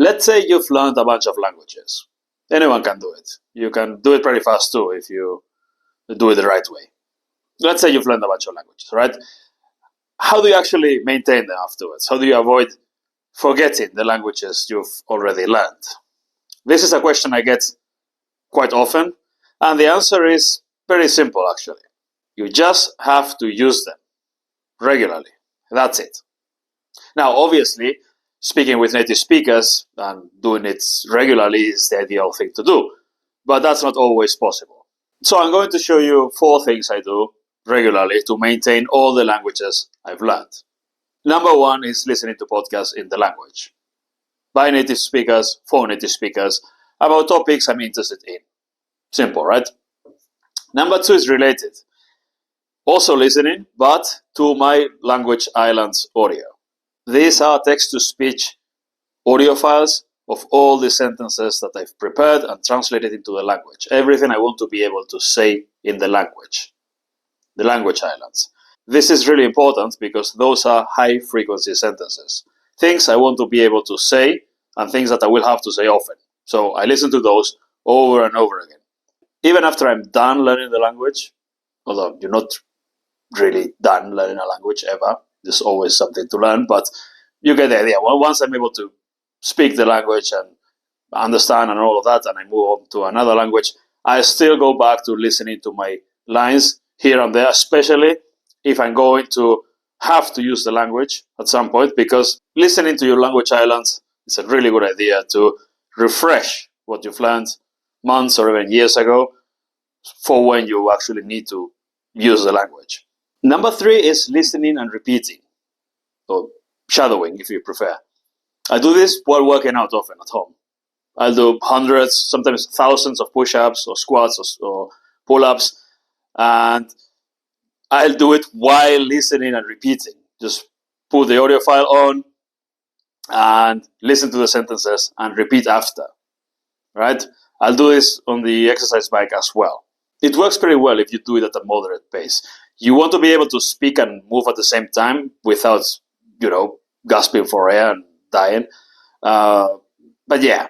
Let's say you've learned a bunch of languages. Anyone can do it. You can do it pretty fast too if you do it the right way. Let's say you've learned a bunch of languages, right? How do you actually maintain them afterwards? How do you avoid forgetting the languages you've already learned? This is a question I get quite often, and the answer is very simple actually. You just have to use them regularly. That's it. Now, obviously, speaking with native speakers and doing it regularly is the ideal thing to do, but that's not always possible. So I'm going to show you 4 things I do regularly to maintain all the languages I've learned. Number 1 is listening to podcasts in the language, by native speakers, for native speakers, about topics I'm interested in. Simple, right? Number 2 is related. Also listening, but to my Language Islands audio. These are text-to-speech audio files of all the sentences that I've prepared and translated into the language. Everything I want to be able to say in the language islands. This is really important because those are high-frequency sentences. Things I want to be able to say and things that I will have to say often. So I listen to those over and over again. Even after I'm done learning the language, although you're not really done learning a language ever, there's always something to learn, but you get the idea. Well, once I'm able to speak the language and understand and all of that, and I move on to another language, I still go back to listening to my lines here and there, especially if I'm going to have to use the language at some point, because listening to your language islands is a really good idea to refresh what you've learned months or even years ago for when you actually need to use the language. Number 3 is listening and repeating, or shadowing if you prefer. I do this while working out often at home. I'll do hundreds, sometimes thousands of push-ups or squats or pull-ups, and I'll do it while listening and repeating. Just put the audio file on and listen to the sentences and repeat after, right? I'll do this on the exercise bike as well. It works pretty well if you do it at a moderate pace. You want to be able to speak and move at the same time without, gasping for air and dying. But yeah,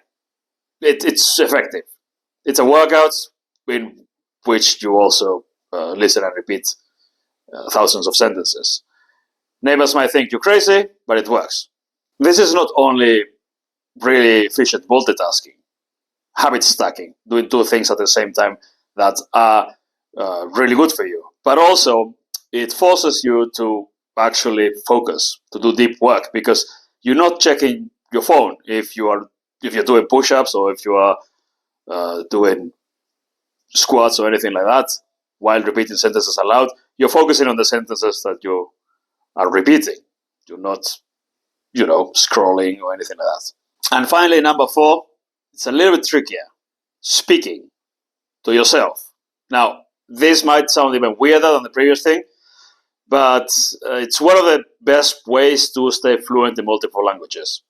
it's effective. It's a workout in which you also listen and repeat thousands of sentences. Neighbors might think you're crazy, but it works. This is not only really efficient multitasking, habit stacking, doing 2 things at the same time that are really good for you, but also it forces you to actually focus, to do deep work, because you're not checking your phone if you're doing push-ups or if you are doing squats or anything like that while repeating sentences aloud. You're focusing on the sentences that you are repeating. You're not, scrolling or anything like that. And finally, number 4, it's a little bit trickier. Speaking to yourself. Now, this might sound even weirder than the previous thing, but it's one of the best ways to stay fluent in multiple languages.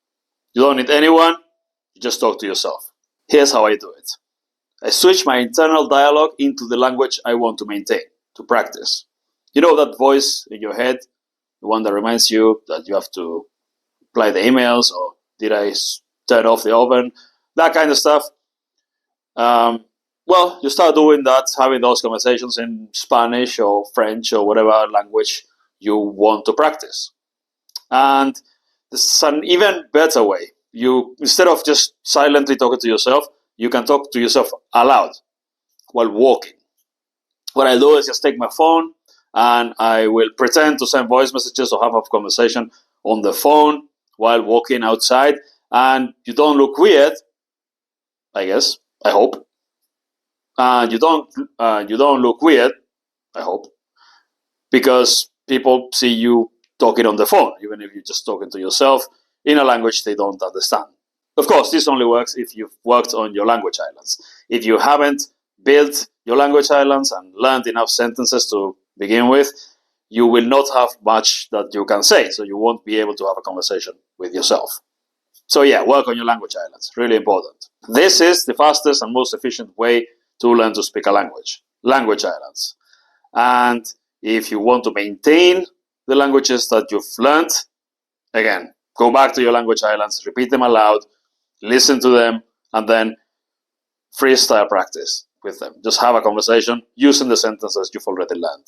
You don't need anyone, you just talk to yourself. Here's how I do it. I switch my internal dialogue into the language I want to maintain, to practice. You know that voice in your head, the one that reminds you that you have to reply the emails, or did I turn off the oven, that kind of stuff. Well, you start doing that, having those conversations in Spanish or French or whatever language you want to practice. And there's an even better way. You, instead of just silently talking to yourself, you can talk to yourself aloud while walking. What I do is just take my phone and I will pretend to send voice messages or have a conversation on the phone while walking outside, and you don't look weird, I guess, I hope. And you don't look weird, I hope, because people see you talking on the phone, even if you're just talking to yourself in a language they don't understand. Of course, this only works if you've worked on your language islands. If you haven't built your language islands and learned enough sentences to begin with, you will not have much that you can say, so you won't be able to have a conversation with yourself. So yeah, work on your language islands, really important. This is the fastest and most efficient way to learn to speak a language islands. And if you want to maintain the languages that you've learned, again, go back to your language islands, repeat them aloud, listen to them, and then freestyle practice with them. Just have a conversation using the sentences you've already learned.